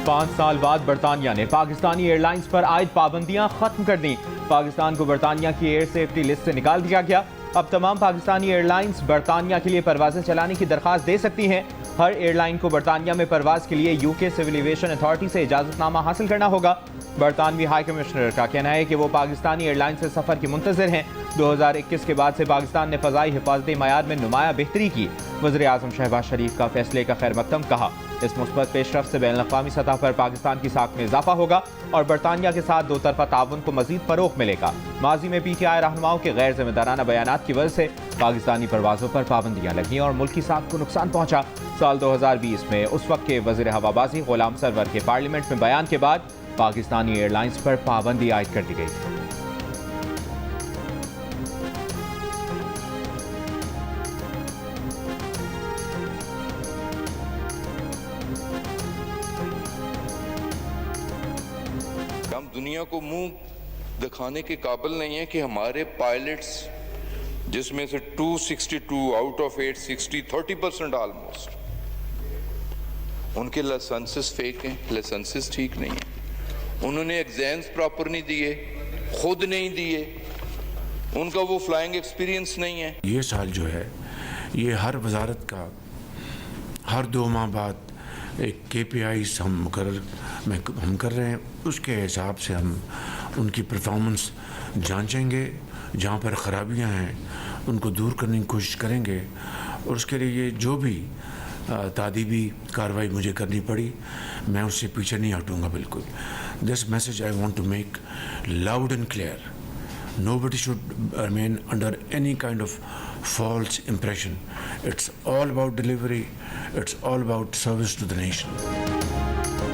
5 साल बाद बरतानिया ने पाकिस्तानी एयरलाइंस पर आयद पाबंदियां खत्म कर दी। पाकिस्तान को बरतानिया की एयर सेफ्टी लिस्ट से निकाल दिया गया। अब तमाम पाकिस्तानी एयरलाइंस बरतानिया के लिए परवाजें चलाने की दरख्वास्त दे सकती हैं। हर एयरलाइन को बरतानिया में परवाज के लिए यूके सिविल एविएशन अथॉरिटी से इजाजतनामा हासिल करना होगा। बरतानवी हाई कमिश्नर का कहना है कि वो पाकिस्तानी एयरलाइन से सफर की मुंतजर हैं। 2021 के बाद से पाकिस्तान ने फ़ज़ाई हिफाजती मयार में नुमाया बेहतरी की। वज़ीर आज़म शहबाज शरीफ का फैसले का खैर मकदम कहा। इस मुस्बत पेशरफ से बैनुल अक़वामी सतह पर पाकिस्तान की साख में इजाफा होगा और बरतानिया के साथ दो तरफा ताउन को मजीद फरोग मिलेगा। माजी में PTI रहनुमाओं के गैर जिम्मेदाराना बयानात की वजह से पाकिस्तानी परवाजों पर पाबंदियां लगीं और मुल्की साख को नुकसान पहुंचा। साल 2020 में उस वक्त के वज़ीर हवाबाजी गुलाम सरवर के पार्लियामेंट में बयान के बाद पाकिस्तानी एयरलाइंस पर पाबंदी आयद कर दी गई थी। हम दुनिया को मुंह दिखाने के काबिल नहीं है कि हमारे पायलट्स, जिसमें से 262 आउट ऑफ 860 30% ऑलमोस्ट, उनके लाइसेंसेस फेक हैं, लाइसेंसेस ठीक नहीं है। उन्होंने एग्जाम्स प्रॉपर नहीं दिए, खुद नहीं दिए, उनका वो फ्लाइंग एक्सपीरियंस नहीं है। ये साल जो है ये हर वजारत का हर 2 माह बाद एक KPIs हम कर रहे हैं। उसके हिसाब से हम उनकी परफॉर्मेंस जांचेंगे, जहाँ पर ख़राबियाँ हैं उनको दूर करने की कोशिश करेंगे और उसके लिए जो भी तादीबी कार्रवाई मुझे करनी पड़ी मैं उससे पीछे नहीं हटूँगा। बिल्कुल। This message I want to make loud and clear. Nobody should remain under any kind of false impression. It's all about delivery. It's all about service to the nation.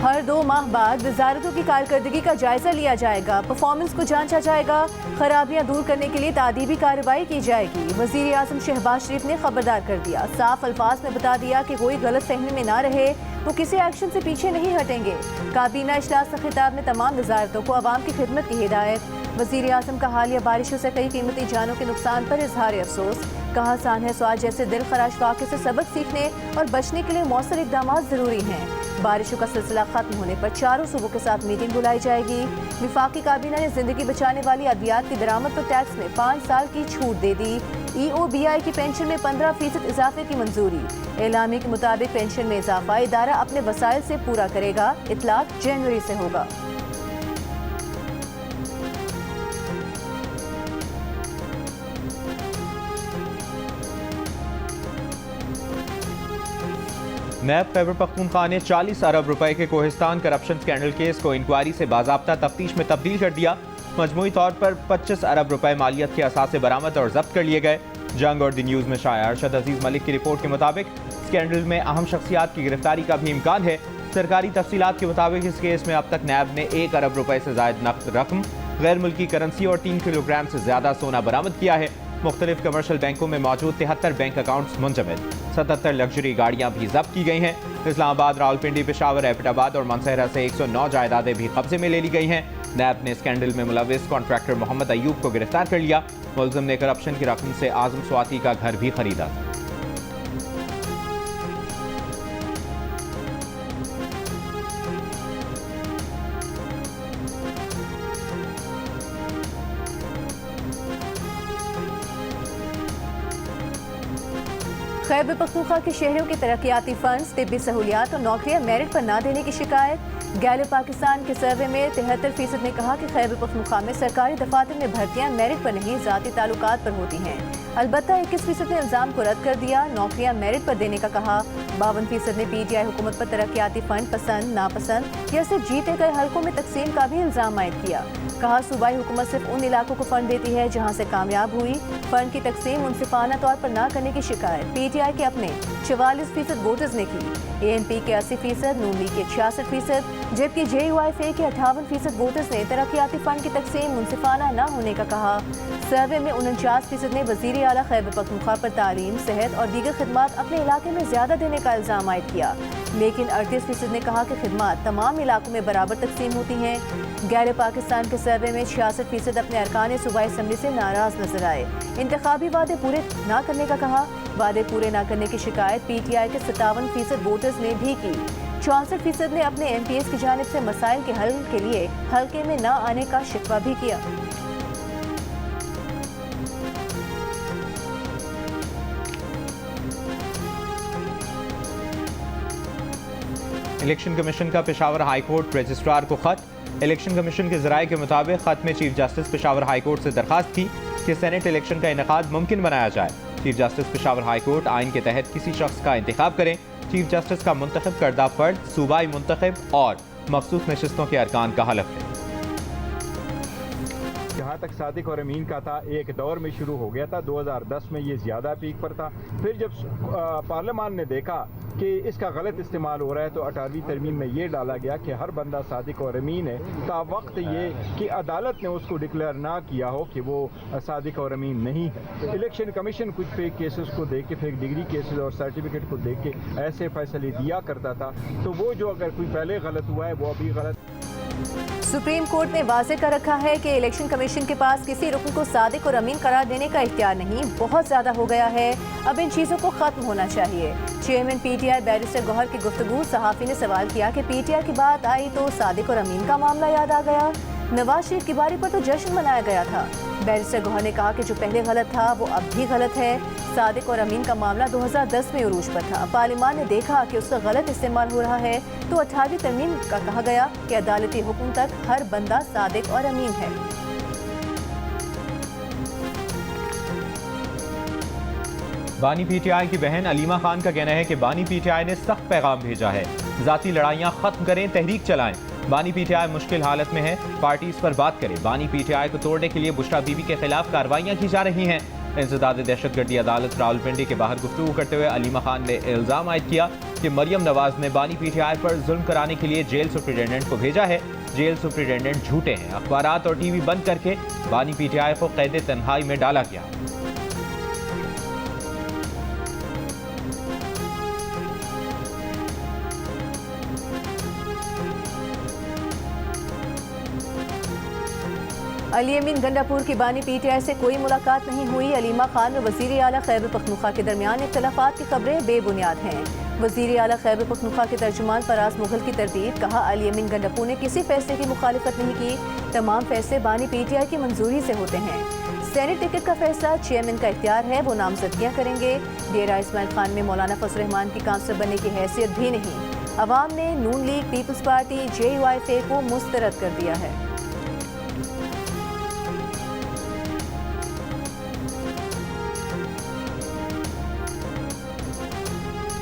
हर 2 माह बाद वजारतों की कारकर्दगी का जायजा लिया जाएगा, परफॉर्मेंस को जांचा जाएगा, खराबियां दूर करने के लिए तादीबी कार्रवाई की जाएगी। वज़ीर आज़म शहबाज शरीफ ने खबरदार कर दिया, साफ अल्फाज में बता दिया कि कोई गलत फहमी में ना रहे तो किसी एक्शन से पीछे नहीं हटेंगे। काबीना इजलास के खिताब में तमाम वजारतों को अवाम की खिदमत की हिदायत। वज़ीर आज़म का हालिया बारिशों से कई कीमती जानों के नुकसान पर इजहार अफसोस। कहा सानह स्वाद जैसे दिल खराश वाक़े से सबक सीखने और बचने के लिए मौसर इक़दाम ज़रूरी हैं। बारिशों का सिलसिला खत्म होने पर चारों सूबों के साथ मीटिंग बुलाई जाएगी। वफाकी काबीना ने जिंदगी बचाने वाली अद्वियात की दरामद पर टैक्स में 5 साल की छूट दे दी। EOBI की पेंशन में 15% इजाफे की मंजूरी। एलामी के मुताबिक पेंशन में इजाफा इदारा अपने वसाइल से पूरा करेगा। इतलाक जनवरी से होगा। नैब खैबर पख्तूनख्वा ने 40 अरब रुपए के कोहिस्तान करप्शन स्कैंडल केस को इंक्वायरी से बाज़ाब्ता तफ्तीश में तब्दील कर दिया। मजमूई तौर पर 25 अरब रुपए मालियत के असासे बरामद और जब्त कर लिए गए। जंग और द न्यूज़ में शाया अरशद अजीज मलिक की रिपोर्ट के मुताबिक स्कैंडल में अहम शख्सियात की गिरफ्तारी का भी इम्कान है। सरकारी तफसीलात के मुताबिक इस केस में अब तक नैब ने 1 अरब रुपए से जायद नकद रकम, गैर मुल्की करेंसी और 3 किलोग्राम से ज्यादा सोना बरामद किया है। मुख्तलिफ कमर्शियल बैंकों में मौजूद 73 बैंक अकाउंट्स मुंजमद, 77 लग्जरी गाड़ियां भी जब्त की गई हैं। इस्लामाबाद, रावलपिंडी, पेशावर, एबटाबाद और मनसहरा से 109 जायदादें भी कब्जे में ले ली गई हैं। नैब ने स्कैंडल में मुलविस कॉन्ट्रैक्टर मोहम्मद अयूब को गिरफ्तार कर लिया। मुलजिम ने करप्शन की रकम से आजम स्वाति का घर भी खरीदा था। खैबर पख्तूनख्वा के शहरों के तरक्याती फंड्स, तिब्बी सहूलियात और नौकरियां मेरिट पर न देने की शिकायत। गैलप पाकिस्तान के सर्वे में 73% ने कहा कि खैबर पख्तूनख्वा में सरकारी दफातर में भर्तियां मेरिट पर नहीं ज़ाती ताल्लुकात पर होती हैं। अलबत्ता 21% ने इल्ज़ाम को रद्द कर दिया, नौकरियां मेरिट पर देने का कहा। 52% ने PTI हुकूमत पर तरक्याती फंड पसंद नापसंद या सिर्फ जीते गए हल्कों में तकसीम का भी इल्ज़ाम आयद किया। कहा सूबाई हुकूमत सिर्फ उन इलाकों को फंड देती है जहाँ से कामयाब हुई। फंड की तकसीम मुनसिफाना तौर पर न करने की शिकायत PTI के अपने 44% वोटर्स ने की। ANP के 80%, नून लीग के 66%, जबकि JUIFA के 58% वोटर्स ने तरक्याती फंड की तकसीम मुनसिफाना न होने का कहा। सर्वे में 49% ने वज़ीर आला खैबर पख्तूनख्वा पर तालीम, सेहत और दीगर खिदमात अपने इलाके में ज़्यादा देने का इल्ज़ाम आयद किया, लेकिन 38% ने कहा कि खिदमात तमाम इलाकों में बराबर तकसीम होती हैं। गैर पाकिस्तान के सर्वे में 66% अपने अरकान सूबाई असम्बली से नाराज़ नजर आए। इंतखाबी वादे पूरे न करने का कहा। वादे पूरे न करने की शिकायत PTI के 57% वोटर्स ने भी की। 64% ने अपने MPs की जानिब से मसाइल के हल के लिए हल्के में न आने का शिकवा भी किया। इलेक्शन कमीशन का पेशावर हाई कोर्ट रजिस्ट्रार को खत। इलेक्शन कमीशन के जराये के मुताबिक खत में chief justice Peshawar high court से दरखास्त की कि सेनेट इलेक्शन का इनेकाद मुमकिन बनाया जाए। Chief justice Peshawar high court आइन के तहत किसी शख्स का इंतखाब करें। चीफ जस्टिस का मुंतखब करदा फर्द सूबाई मुंतखब और मखसूस नशिस्तों के अरकान का हलफ है। जहाँ तक सादिक और अमीन का था, एक दौर में शुरू हो गया था, 2010 में ये ज़्यादा पीक पर था। फिर जब पार्लियामान ने देखा कि इसका गलत इस्तेमाल हो रहा है तो 18वीं तरमीम में ये डाला गया कि हर बंदा सादिक और अमीन है, ता वक्त ये कि अदालत ने उसको डिक्लेयर ना किया हो कि वो सादिक और अमीन नहीं है। इलेक्शन कमीशन कुछ फेक केसेस को देख के, फेक डिग्री केसेस और सर्टिफिकेट को देख के ऐसे फैसले दिया करता था, तो वो जो अगर कोई पहले गलत हुआ है वो अभी गलत। सुप्रीम कोर्ट ने वाज़ेह कर रखा है कि इलेक्शन कमीशन के पास किसी रुकन को सादिक और अमीन करार देने का इख्तियार नहीं, बहुत ज़्यादा हो गया है, अब इन चीज़ों को ख़त्म होना चाहिए। चेयरमैन PTI बैरिस्टर गौहर की गुफ्तगू। सहाफ़ी ने सवाल किया कि PTI की बात आई तो सादिक और अमीन का मामला याद आ गया। नवाज शरीफ की बारी पर तो जश्न मनाया गया था। बैरिस्टर गौहर ने कहा कि जो पहले गलत था वो अब भी गलत है। सादिक और अमीन का मामला 2010 में उरूज पर था। पार्लियामान ने देखा कि उसका गलत इस्तेमाल हो रहा है तो 18वीं तरमीम का कहा गया कि अदालती हुक्म तक हर बंदा सादिक और अमीन है। बानी PTI की बहन अलीमा खान का कहना है कि बानी PTI ने सख्त पैगाम भेजा है, जाती लड़ाइयाँ खत्म करें, तहरीक चलाएं। बानी PTI मुश्किल हालत में है, पार्टी इस पर बात करे। बानी PTI को तोड़ने के लिए बुशरा बीबी के खिलाफ कार्रवाइयाँ की जा रही हैं। इंसदाद दहशतगर्दी अदालत रावलपिंडी के बाहर गुफ्तगू करते हुए अलीमा खान ने इल्ज़ाम आयद किया कि मरियम नवाज ने बानी PTI पर जुल्म कराने के लिए जेल सुप्रिटेंडेंट को भेजा है। जेल सुप्रिटेंडेंट झूठे हैं। अखबारात और TV बंद करके बानी PTI को कैद तन्हाई में डाला गया। अली अमीन गंडापुर की बानी PTI से कोई मुलाकात नहीं हुई। अलीमा खान और वज़ीर आला खैबर पख्तूनख्वा के दरमियान इख्तलाफात की खबरें बेबुनियाद हैं। वज़ीर आला खैबर पख्तूनख्वा के तर्जुमान फराज मुगल की तरदीद। कहा अली अमीन गंडापुर ने किसी फैसले की मुखालिफत नहीं की, तमाम फैसले बानी PTI की मंजूरी से होते हैं। सेनेट टिकट का फैसला चेयरमैन का इख्तियार है, वो नामजदगियाँ करेंगे। डेरा इस्माइल खान में मौलाना फजल रहमान की काउंसलर बनने की हैसियत भी नहीं। अवाम ने नून लीग, पीपल्स पार्टी, JUIFA को मुस्तरद कर दिया है।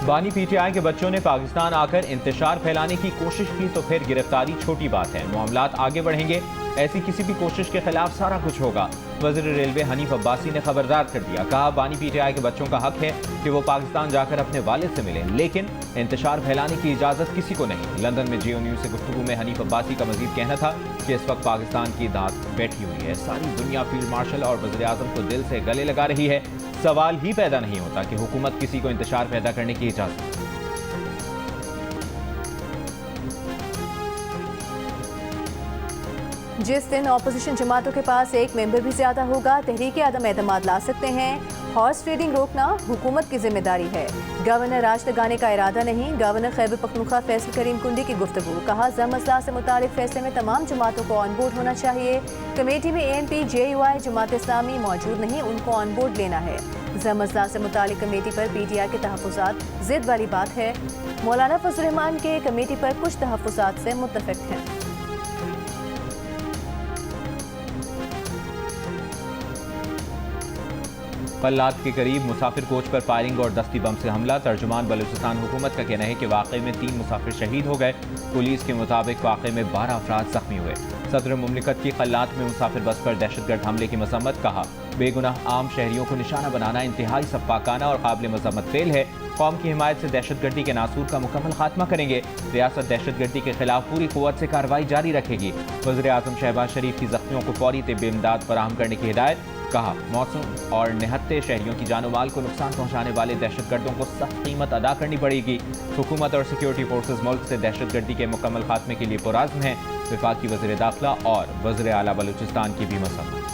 बानी PTI के बच्चों ने पाकिस्तान आकर इंतशार फैलाने की कोशिश की तो फिर गिरफ्तारी छोटी बात है। मामलात आगे बढ़ेंगे, ऐसी किसी भी कोशिश के खिलाफ सारा कुछ होगा। वज़ीर रेलवे हनीफ अब्बासी ने खबरदार कर दिया। कहा बानी PTI के बच्चों का हक है कि वो पाकिस्तान जाकर अपने वालिद से मिलें, लेकिन इंतशार फैलाने की इजाज़त किसी को नहीं। लंदन में GO न्यूज़ से गुफ्तगू में हनीफ अब्बासी का मजीद कहना था कि इस वक्त पाकिस्तान की दांत बैठी हुई है। सारी दुनिया फील्ड मार्शल और वज़ीर आज़म को दिल से गले लगा रही है। सवाल ही पैदा नहीं होता कि हुकूमत किसी को इंतशार पैदा करने की इजाज़त। जिस दिन अपोजिशन जमातों के पास एक मेंबर भी ज्यादा होगा, तहरीक आदम एतमाद ला सकते हैं। हॉर्स ट्रेडिंग रोकना हुकूमत की जिम्मेदारी है, गवर्नर राज लगाने का इरादा नहीं। गवर्नर खैबर पख्तूनख्वा फैसल करीम कुंडी की गुफ्तगू। कहा ज़म मसला से मुतालिक फैसले में तमाम जमातों को ऑन बोर्ड होना चाहिए। कमेटी में ANP, JUI, जमात इस्लामी मौजूद नहीं, उनको ऑन बोर्ड लेना है। ज़म मसला से मुतालिक कमेटी पर PTI के तहफ़्फ़ुज़ात ज़िद वाली बात है। मौलाना फजल रहमान के कमेटी पर कुछ तहफ़्फ़ुज़ात से मुत्तफ़िक़ हैं। पल्लाद के करीब मुसाफिर कोच पर फायरिंग और दस्ती बम से हमला। तर्जुमान बलूचिस्तान हुकूमत का कहना है कि वाक़े में 3 मुसाफिर शहीद हो गए। पुलिस के मुताबिक वाक़े में 12 अफराद जख्मी हुए। सदर मुमलिकत की खल्लात में मुसाफिर बस पर दहशतगर्द हमले की मसम्मत। कहा बेगुनाह आम शहरियों को निशाना बनाना इंतहाई सफाकाना और काबिल मजम्मत फेल है। कौम की हिमायत से दहशतगर्दी के नासूर का मुकम्मल खात्मा करेंगे। रियासत दहशतगर्दी के खिलाफ पूरी कुव्वत से कार्रवाई जारी रखेगी। वज़ीर आज़म शहबाज शरीफ की जख्मियों को फौरी तिब्बी इमदाद फराहम करने की हिदायत। कहा मौसम और निहत्ते शहरियों की जानो माल को नुकसान पहुंचाने वाले दहशतगर्दों को सख्त कीमत अदा करनी पड़ेगी। हुकूमत और सिक्योरिटी फोर्सेज मुल्क से दहशतगर्दी के मुकम्मल खात्मे के लिए पुरअज़्म हैं। वफाकी वज़ीर दाखिला और वज़ीर आला बलूचिस्तान की भी मसम्मत।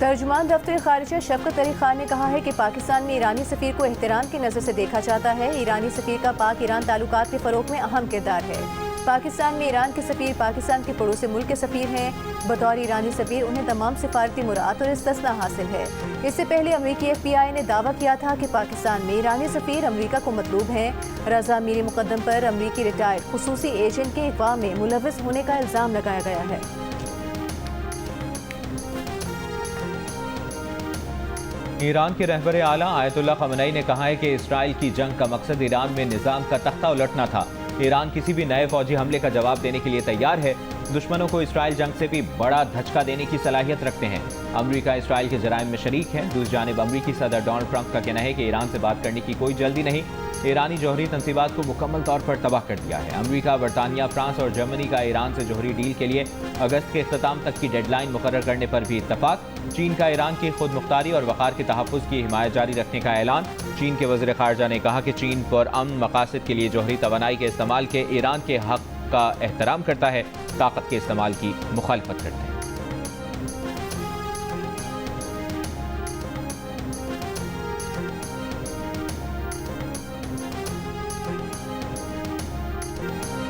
तर्जुमान दफ्तर खारिजा शफकत अली खान ने कहा है कि पाकिस्तान में ईरानी सफ़ीर को एहतराम की नज़र से देखा जाता है। ईरानी सफ़ीर का पाक ईरान ताल्लुकात के फ़रोग में अहम किरदार है। पाकिस्तान में ईरान के सफ़ीर पाकिस्तान के पड़ोसी मुल्क के सफ़ीर हैं। बतौर ईरानी सफ़ीर उन्हें तमाम सिफारती मुराद और इस्तिस्ना हासिल है। इससे पहले अमरीकी FBI ने दावा किया था कि पाकिस्तान में ईरानी सफ़ीर अमरीका को मतलूब हैं। रज़ा मीरी मुकद्दम पर अमरीकी रिटायर्ड खुसूसी एजेंट के अगवा में मुलव्वस होने का इल्ज़ाम लगाया गया है। ईरान के रहबर आला आयतुल्लाह खमनई ने कहा है कि इसराइल की जंग का मकसद ईरान में निज़ाम का तख्ता उलटना था। ईरान किसी भी नए फौजी हमले का जवाब देने के लिए तैयार है। दुश्मनों को इसराइल जंग से भी बड़ा धचका देने की सलाहियत रखते हैं। अमरीका इसराइल के जराइम में शरीक है। दूसरी जानिब अमरीकी सदर डोनाल्ड ट्रंप का कहना है कि ईरान से बात करने की कोई जल्दी नहीं। ईरानी जौहरी तंसीबात को मुकम्मल तौर पर तबाह कर दिया है। अमरीका, बरतानिया, फ्रांस और जर्मनी का ईरान से जौहरी डील के लिए अगस्त के इख्तिताम तक की डेडलाइन मुकर्रर करने पर भी इत्तफाक। चीन का ईरान की खुद मुख्तारी और वक़ार के तहफ़्फ़ुज़ की हिमायत जारी रखने का ऐलान। चीन के वज़ीर ख़ारजा ने कहा कि चीन पर अमन मकासद के लिए जौहरी तवानाई के इस्तेमाल के ईरान के हक़ का एहतराम करता है, ताकत के इस्तेमाल की मुखालफत करते हैं।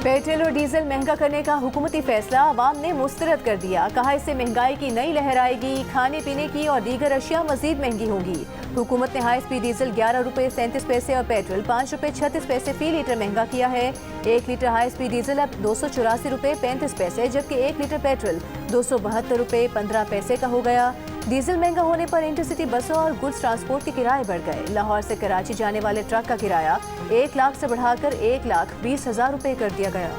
पेट्रोल और डीजल महंगा करने का हुकूमती फैसला अवाम ने मुस्तरद कर दिया। कहा इससे महंगाई की नई लहर आएगी, खाने पीने की और दीगर अशिया मजीद महंगी होंगी। हुकूमत ने हाई स्पीड डीजल 11 रुपये 37 पैसे और पेट्रोल 5 रुपये 36 पैसे फी लीटर महंगा किया है। 1 लीटर हाई स्पीड डीजल अब 284 रुपये 35 पैसे जबकि 1 लीटर पेट्रोल 272 रुपये 15 पैसे का हो गया। डीजल महंगा होने पर इंटरसिटी बसों और गुड्स ट्रांसपोर्ट के किराए बढ़ गए। लाहौर से कराची जाने वाले ट्रक का किराया 1 लाख से बढ़ाकर 1,20,000 रुपये कर दिया गया।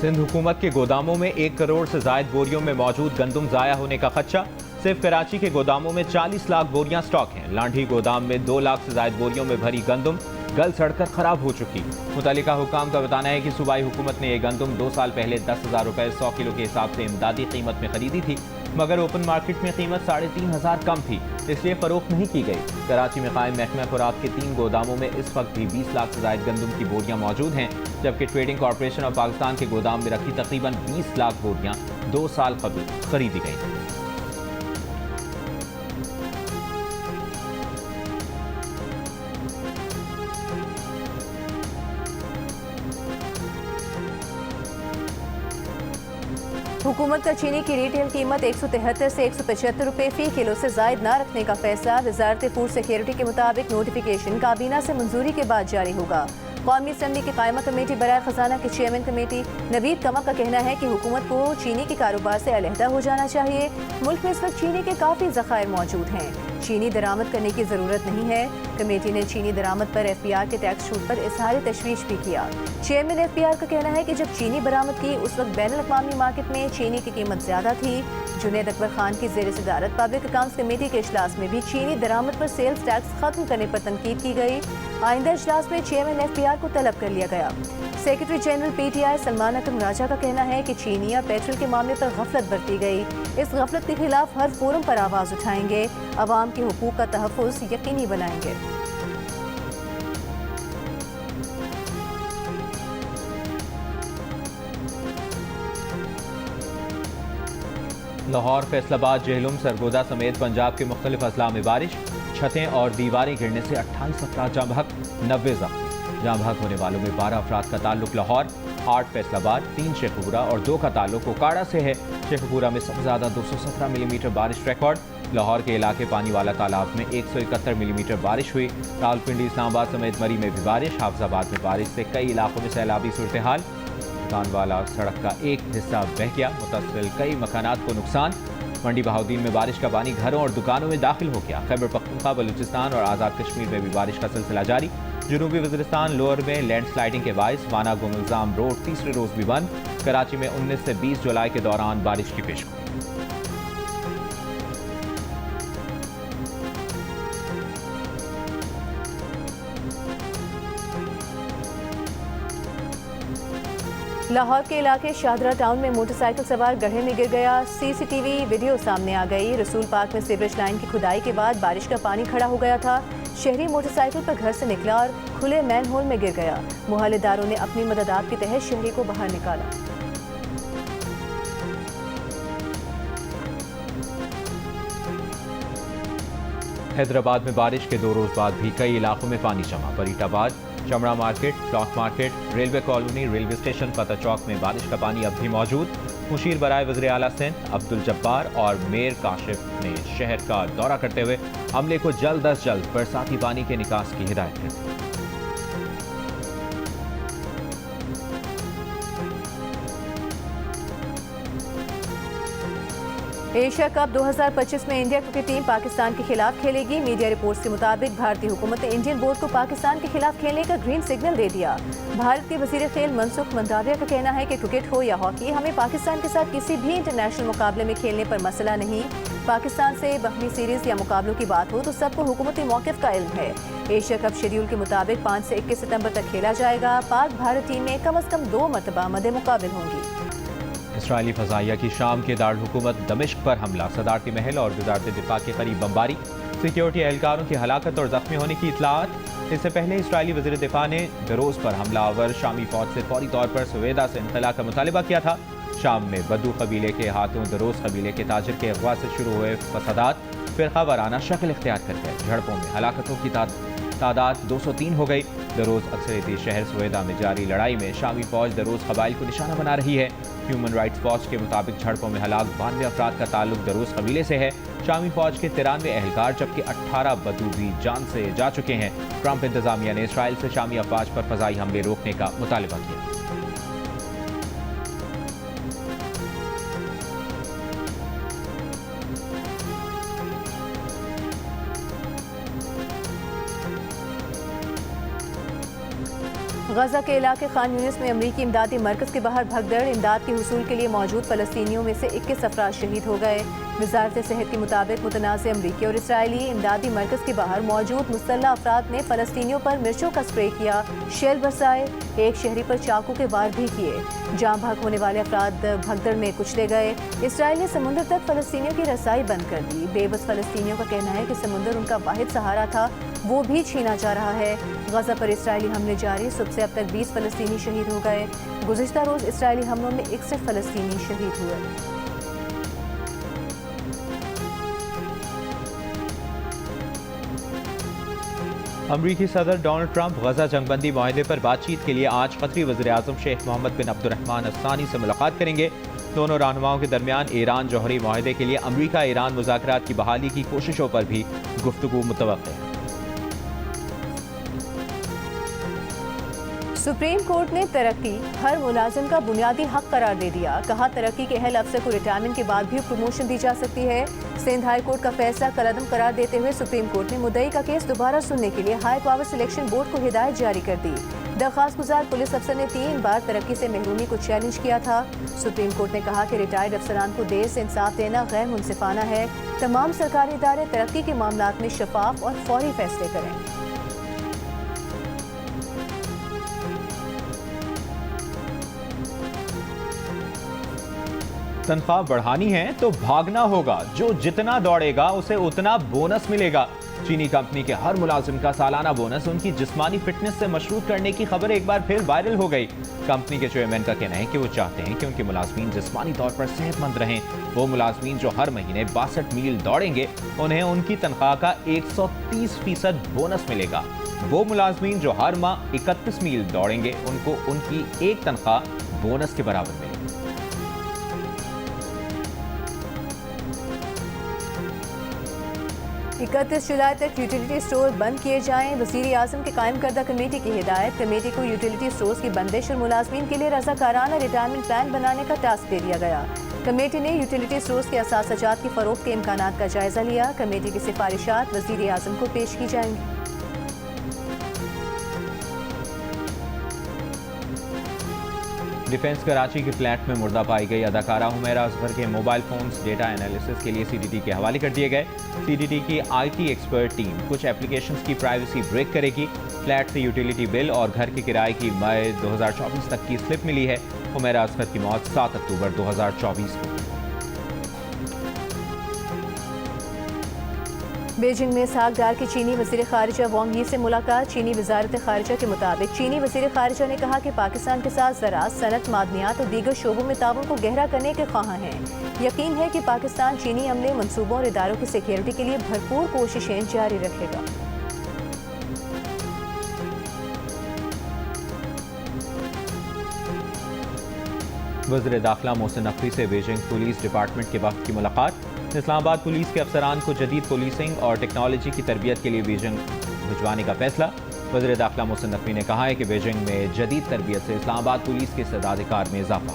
सिंध हुकूमत के गोदामों में 1 करोड़ से जायद बोरियों में मौजूद गंदम ज़ाया होने का खदशा। सिर्फ कराची के गोदामों में 40 लाख बोरियां स्टॉक हैं। लांढी गोदाम में 2 लाख से जायद बोरियों में भरी गंदम गल सड़कर खराब हो चुकी। मुतल्लिका हुकाम का बताना है कि सूबाई हुकूमत ने ये गंदम 2 साल पहले 10,000 रुपये 100 किलो के हिसाब से इमदादी कीमत में खरीदी थी, मगर ओपन मार्केट में कीमत 3,500 कम थी, इसलिए फरोख्त नहीं की गई। कराची में कायम महकमा खुराक के 3 गोदामों में इस वक्त भी 20 लाख से जायद गंदम की बोरियां मौजूद हैं, जबकि ट्रेडिंग कॉरपोरेशन ऑफ पाकिस्तान के गोदाम में रखी तकरीबन 20 लाख बोरियां 2 साल कबल खरीदी गई थी। हुकूमत का चीनी की रिटेल कीमत 173 से 175 रुपये फी किलो से जायद न रखने का फैसला। वजारत फूड सिक्योरिटी के मुताबिक नोटिफिकेशन काबीना से मंजूरी के बाद जारी होगा। कौमी असम्बली की कायमा कमेटी बराए खजाना के चेयरमैन कमेटी नवीद कमक का कहना है कि हुकूमत को चीनी के कारोबार से अलहदा हो जाना चाहिए। मुल्क में इस वक्त चीनी के काफ़ी ज़खायर मौजूद हैं, चीनी दरामद करने की ज़रूरत नहीं है। कमेटी ने चीनी दरामद पर FBR के टैक्स छूट पर इजहार तशवीश भी किया। चेयरमैन FBR का कहना है कि जब चीनी बरामद की उस वक्त बैनुल अक़वामी मार्केट में चीनी की कीमत ज़्यादा थी। जुनैद अकबर खान की ज़ेर सदारत पब्लिक अकाउंट्स कमेटी के इजलास में भी चीनी दरामद पर सेल्स टैक्स खत्म करने पर तनकीद की गई। आइंदा इजलास में चेयरमैन FBR को तलब कर लिया गया। सेक्रेटरी जनरल PTI सलमान अकरम राजा का कहना है कि चीनी और पेट्रोल के मामले पर गफलत बरती गई। इस गफलत के खिलाफ हर फोरम पर आवाज़ उठाएंगे, अवाम के हुकूक का तहफ़्फ़ुज़ यकीनी बनाएंगे। लाहौर, फैसलाबाद, जेहलुम, सरगोदा समेत पंजाब के मुख्तलिफ अजला में बारिश। छतें और दीवारें गिरने से 28 अफराद जाँ बहक, 90 जख्मी। जाँ बहक होने वालों में 12 अफराद का ताल्लुक लाहौर, 8 फैसलाबाद, 3 शेखपुरा और 2 का ताल्लुक ओकाड़ा से है। शेखपुरा में सबसे ज़्यादा 217 मिलीमीटर बारिश रिकॉर्ड। लाहौर के इलाके पानी वाला तालाब में 171 मिलीमीटर बारिश हुई। रावलपिंडी, इस्लामाबाद समेत मरी में भी बारिश। हाफजाबाद में बारिश से कई इलाकों में सैलाबी सूरत हाल। वाला सड़क का एक हिस्सा बह गया, मुतसिल कई मकानात को नुकसान। मंडी बहाउद्दीन में बारिश का पानी घरों और दुकानों में दाखिल हो गया। खैबर पख्तूनख्वा, बलूचिस्तान और आज़ाद कश्मीर में भी बारिश का सिलसिला जारी। जनूबी वज़ीरिस्तान लोअर में लैंडस्लाइडिंग के बायस वाना गुलजाम रोड तीसरे रोज भी बंद। कराची में 19 से 20 जुलाई के दौरान बारिश की पेशगोई। लाहौर के इलाके शाहदरा टाउन में मोटरसाइकिल सवार गड्ढे में गिर गया। CCTV वीडियो सामने आ गई। रसूल पार्क में सीवरेज लाइन की खुदाई के बाद बारिश का पानी खड़ा हो गया था। शहरी मोटरसाइकिल पर घर से निकला और खुले मैनहोल में गिर गया। मोहल्लेदारों ने अपनी मददात के तहत शहरी को बाहर निकाला। हैदराबाद में बारिश के 2 रोज बाद भी कई इलाकों में पानी जमा। फरीदाबाद, चमड़ा market, cloth market, railway colony, railway station, फतह चौक में बारिश का पानी अब भी मौजूद। मुशीर बराए वज़ीर आला सिंध अब्दुल जब्बार और मेयर काशिफ ने शहर का दौरा करते हुए अमले को जल्द अज जल्द बरसाती पानी के निकास की हिदायत की। एशिया कप 2025 में इंडिया क्रिकेट टीम पाकिस्तान के खिलाफ खेलेगी। मीडिया रिपोर्ट्स के मुताबिक भारतीय हुकूमत ने इंडियन बोर्ड को पाकिस्तान के खिलाफ खेलने का ग्रीन सिग्नल दे दिया। भारत के वजीर खेल मनसुख मंडाविया का कहना है कि क्रिकेट हो या हॉकी, हमें पाकिस्तान के साथ किसी भी इंटरनेशनल मुकाबले में खेलने पर मसला नहीं। पाकिस्तान से बहमी सीरीज या मुकाबलों की बात हो तो सबको हुकूमती मौक़िफ़ का इल्म है। एशिया कप शेड्यूल के मुताबिक 5 से 21 सितंबर तक खेला जाएगा। पाक भारत टीम में कम अज़ कम 2 मरतबा मद्दे मुकाबिल होंगी। इसराइली फजाइया की शाम के दारुल-हुकूमत दमिश्क पर हमला, सदारती महल और वज़ारत दिफा के करीब बमबारी, सिक्योरिटी एहलकारों की हलाकत और जख्मी होने की इतलात। इससे पहले इसराइली वज़ीर दिफा ने दरोज पर हमलावर शामी फौज से फौरी तौर पर सवेदा से इनखला का मुतालबा किया था। शाम में बद्दू कबीले के हाथों दरोज कबीले के ताजिर के अगवा से शुरू हुए फसादात फिरका वाराना शक्ल इख्तियार कर गए। झड़पों में हलाकतों की तादाद 203 हो गई। दरोज अक्सरियती शहर सवेदा में जारी लड़ाई में शामी फौज दरोज कबाइल को निशाना बना रही है। ह्यूमन राइट्स वॉच के मुताबिक झड़पों में हलाक 92 अफराद का ताल्लुक दरोज कबीले से है। शामी फौज के 93 एहलकार जबकि 18 बदू भी जान से जा चुके हैं। ट्रंप इंतजामिया ने इसराइल से शामी अफवाज पर फजाई हमले रोकने का मुतालबा किया। गजा के इलाके खान यूनिस में अमरीकी इमदादी मरकज़ के बाहर भगदड़, इमदाद के हुसूल के लिए मौजूद फ़लस्तीनियों में से 21 अफराद शहीद हो गए। वज़ारत सेहत के मुताबिक मुतनाज़ अमरीकी और इसराइली इमदादी मरकज़ के बाहर मौजूद मुसल्लह अफराद ने फ़लस्तीनियों पर मिर्चों का स्प्रे किया, शेल बरसाए, एक शहरी पर चाकू के वार भी किए। जाँ भाग होने वाले अफराद भगदड़ में कुचले गए। इसराइल ने समुद्र तक फ़लस्तीनियों की रसाई बंद कर दी। बेबस फ़लस्तीनियों का कहना है कि समुद्र उनका वाहिद सहारा था, वो भी छीना जा रहा है। गजा पर इसराइली हमले जारी, सुबह से अब तक 20 फ़लस्तीनी शहीद हो गए। गुज़िश्ता रोज़ इसराइली हमलों में 61 फ़लस्तीनी शहीद हुए। अमरीकी सदर डोनाल्ड ट्रंप गजा जंगबंदी माहदे पर बातचीत के लिए आज कतरी वज़ीर आज़म शेख मोहम्मद बिन अब्दुर्रहमान अस्सानी से मुलाकात करेंगे। दोनों रहनुमाओं के दरमियान ईरान जौहरी माहदे के लिए अमरीका ईरान मुज़ाकरात की बहाली की कोशिशों पर भी गुफ्तगू मुतवक्किल है। सुप्रीम कोर्ट ने तरक्की हर मुलाजिम का बुनियादी हक करार दे दिया। कहा तरक्की के अहल अफसर को रिटायरमेंट के बाद भी प्रमोशन दी जा सकती है। सिंध हाई कोर्ट का फैसला कलअदम करार देते हुए सुप्रीम कोर्ट ने मुद्दई का केस दोबारा सुनने के लिए हाई पावर सिलेक्शन बोर्ड को हिदायत जारी कर दी। दरख्वास्त गुजार पुलिस अफसर ने 3 बार तरक्की से महरूमी को चैलेंज किया था। सुप्रीम कोर्ट ने कहा कि रिटायर्ड अफसरान को देर से इंसाफ देना गैर मुनसिफाना है। तमाम सरकारी इदारे तरक्की के मामलात में शफाफ और फौरी फैसले करें। तनख्वाह बढ़ानी है तो भागना होगा, जो जितना दौड़ेगा उसे उतना बोनस मिलेगा। चीनी कंपनी के हर मुलाजिम का सालाना बोनस उनकी जिस्मानी फिटनेस से मशरूत करने की खबर एक बार फिर वायरल हो गई। कंपनी के चेयरमैन का कहना है कि वो चाहते हैं कि उनके मुलाजमीन जिस्मानी तौर पर सेहतमंद रहें। वो मुलाजमीन जो हर महीने 62 मील दौड़ेंगे उन्हें उनकी तनख्वाह का 130% बोनस मिलेगा। वो मुलाजमीन जो हर माह 31 मील दौड़ेंगे उनको उनकी एक तनख्वाह बोनस के बराबर मिलेगी। 31 जुलाई तक यूटिलिटी स्टोर बंद किए जाएं। वज़ीर आज़म के कायम करदा कमेटी की हिदायत। कमेटी को यूटिलिटी स्टोर्स की बंदिश और मुलाजमीन के लिए रज़ाकाराना रिटायरमेंट प्लान बनाने का टास्क दे दिया गया। कमेटी ने यूटिलिटी स्टोर्स के असासजात की फरोख्त के इम्कानात का जायजा लिया। कमेटी की सिफारिशात वज़ीर आज़म को पेश की जाएंगी। डिफेंस कराची के फ्लैट में मुर्दा पाई गई अदाकारा हुमैरा असगर के मोबाइल फोन्स डेटा एनालिसिस के लिए सीडीटी के हवाले कर दिए गए। सीडीटी की आईटी एक्सपर्ट टीम कुछ एप्लीकेशंस की प्राइवेसी ब्रेक करेगी। फ्लैट से यूटिलिटी बिल और घर के किराए की मई 2024 तक की स्लिप मिली है। हुमैरा असगर की मौत 7 अक्टूबर 2024 को। बीजिंग में सागदार की चीनी वज़ीर ख़ारिजा वांग यी से मुलाकात। चीनी वज़ारत ख़ारिजा के मुताबिक चीनी वज़ीर ख़ारिजा ने कहा कि पाकिस्तान के साथ ज़राअत, सनत, मादनियात और दीगर शोबों में ताउन को गहरा करने के ख्वाहां हैं। यकीन है कि पाकिस्तान चीनी अमले, मनसूबों और इदारों की सिक्योरिटी के लिए भरपूर कोशिशें जारी रखेगा। वज़ीर दाखिला मोहसिन नकवी से बीजिंग पुलिस डिपार्टमेंट के वक्त की मुलाकात। इस्लामाबाद पुलिस के अफसरान को जदीद पुलिसिंग और टेक्नोलॉजी की तरबियत के लिए बीजिंग भिजवाने का फैसला। वज़ीर दाखिला मोहसिन नकवी ने कहा है कि बीजिंग में जदीद तरबियत से इस्लामाबाद पुलिस के इस्तेदाद-ए-कार में इजाफा।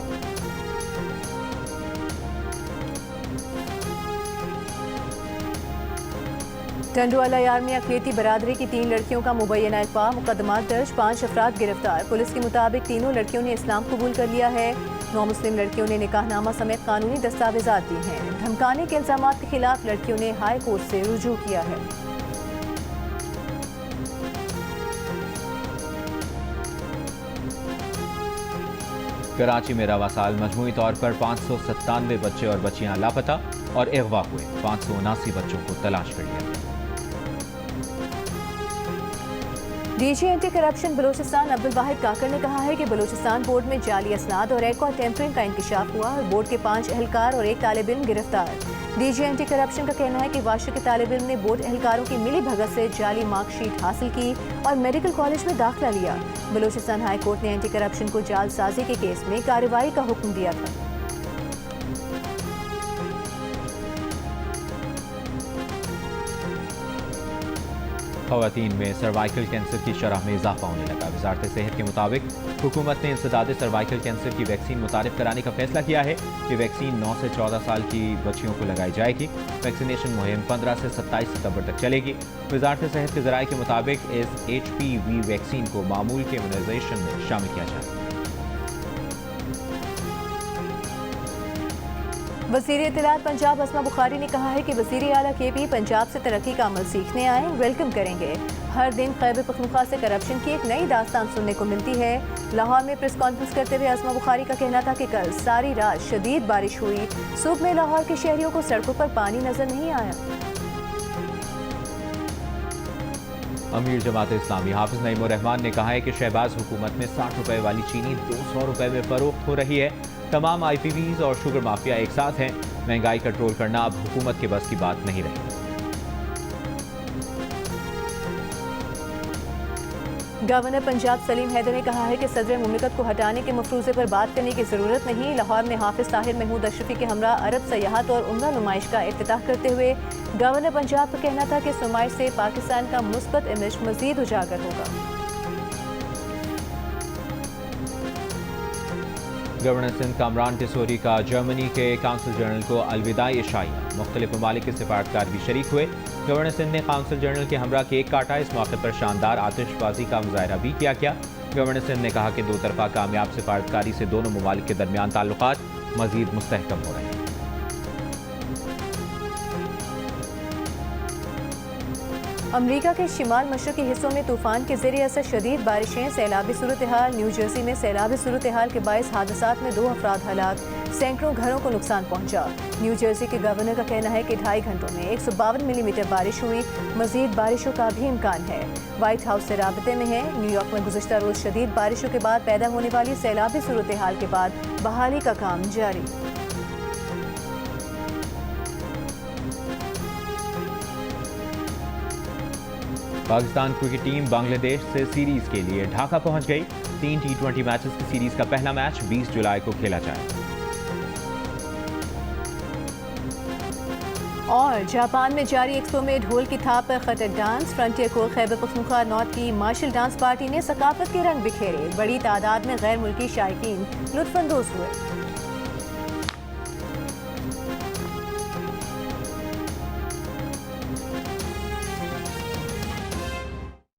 टंडवाला यार में अक़लियती बरादरी की 3 लड़कियों का मुबैना अगवा, मुकदमात दर्ज, 5 अफराद गिरफ्तार। पुलिस के मुताबिक तीनों लड़कियों ने इस्लाम कबूल कर लिया है। 9 मुस्लिम लड़कियों ने निकाहनामा समेत कानूनी दस्तावेजात दी हैं। धमकाने के इल्जामात के खिलाफ लड़कियों ने हाई कोर्ट से रुजू किया है। कराची में रवा साल मजमूई तौर पर 597 बच्चे और बच्चियां लापता और अगवा हुए। 579 बच्चों को तलाश कर लिया गया। DG anti corruption Balochistan Abdul Wahid Kakar ने कहा है कि बलोचिस्तान बोर्ड में जाली असनाद और एक और टेम्परिंग का इंकशाफ हुआ और बोर्ड के 5 एहलकार और 1 तालिब इल्म गिरफ्तार। डीजी एंटी करप्शन का कहना है कि वाशिक के तालिब इल्म ने बोर्ड एहलकारों की मिली भगत से जाली मार्कशीट हासिल की और मेडिकल कॉलेज में दाखिला लिया। बलोचिस्तान हाई कोर्ट ने एंटी करप्शन को जालसाजी के केस में कार्रवाई का हुक्म दिया था। ख़वातीन में सर्वाइकल कैंसर की शरह में इजाफा होने लगा। वज़ारत सेहत के मुताबिक हुकूमत ने इंसदाद सर्वाइकल कैंसर की वैक्सीन मुतारिफ कराने का फैसला किया है। ये वैक्सीन 9 से 14 साल की बच्चियों को लगाई जाएगी। वैक्सीनेशन मुहिम 15 से 27 सितंबर तक चलेगी। वज़ारत सेहत के ज़राए के मुताबिक इस HPV वैक्सीन को मामूल के इम्यूनाइजेशन में शामिल किया जाए। वज़ीर इत्तलात पंजाब अस्मा बुखारी ने कहा है कि वज़ीर आला KP पंजाब से तरक्की का अमल सीखने आए, वेलकम करेंगे। हर दिन खैबर पख्तूनख्वा से करप्शन की एक नई दास्तान सुनने को मिलती है। लाहौर में प्रेस कॉन्फ्रेंस करते हुए अस्मा बुखारी का कहना था कि कल सारी रात शदीद बारिश हुई। सुबह में लाहौर के शहरियों को सड़कों पर पानी नजर नहीं आया। अमीर जमात इस्लामी हाफिज नईमुर रहमान ने कहा है कि शहबाज हुकूमत में 60 रुपए वाली चीनी 200 रुपए में फरोख्त हो रही है। तमाम IPVs और शुगर माफिया एक साथ हैं। महंगाई कंट्रोल करना अब हुकूमत के बस की बात नहीं रही। गवर्नर पंजाब सलीम हैदर ने कहा है कि सदर मुमलिकत को हटाने के मफरूज़े पर बात करने की ज़रूरत नहीं। लाहौर में हाफिज ताहिर महमूद अशरफी के हमरा अरब सयाहत और उम्रा नुमाइश का इफ्तिताह करते हुए गवर्नर पंजाब का कहना था कि इस नुमाइश से पाकिस्तान का मुस्बत इमेज मज़ीद उजागर होगा। गवर्नर सिंध कामरान टिसोरी का जर्मनी के काउंसिल जनरल को अलविदाई इशाइया। मुख्तलिफ ममालिक के सिफारतकार भी शरीक हुए। गवर्नर सिंध ने काउंसिल जनरल के हमरा केक काटा। इस मौके पर शानदार आतिशबाजी का मुजाहरा भी किया गया। गवर्नर सिंध ने कहा कि 2 तरफा कामयाब सिफारतकारी से दोनों ममालिक के दरमियान ताल्लुकात मजीद मुस्तहकम हो रहे हैं। अमरीका के शिमाल मशरकी हिस्सों में तूफान के ज़रिए असर शदीद बारिशें, सैलाबी सूरत हाल। न्यू जर्सी में सैलाबी सूरत हाल के बायस हादसात में 2 अफराद हलाक, सैकड़ों घरों को नुकसान पहुंचा। न्यू जर्सी के गवर्नर का कहना है कि 2.5 घंटों में 152 मिलीमीटर बारिश हुई। मजीद बारिशों का भी इम्कान है। व्हाइट हाउस से राबते में है। न्यूयॉर्क में गुज़श्ता रोज़ शदीद बारिशों के बाद पैदा होने वाली सैलाबी सूरत हाल के बाद बहाली का काम जारी। पाकिस्तान क्रिकेट टीम बांग्लादेश से सीरीज के लिए ढाका पहुंच गई। 3 T20 मैचेस की सीरीज का पहला मैच 20 जुलाई को खेला जाएगा। और जापान में जारी एक्सपो में ढोल की थाप पर खटर डांस। फ्रंटियर को खैबर पख्तूनख्वा नॉर्थ की मार्शल डांस पार्टी ने सकाफत के रंग बिखेरे। बड़ी तादाद में गैर मुल्की शायकीन लुत्फानंदोज हुए।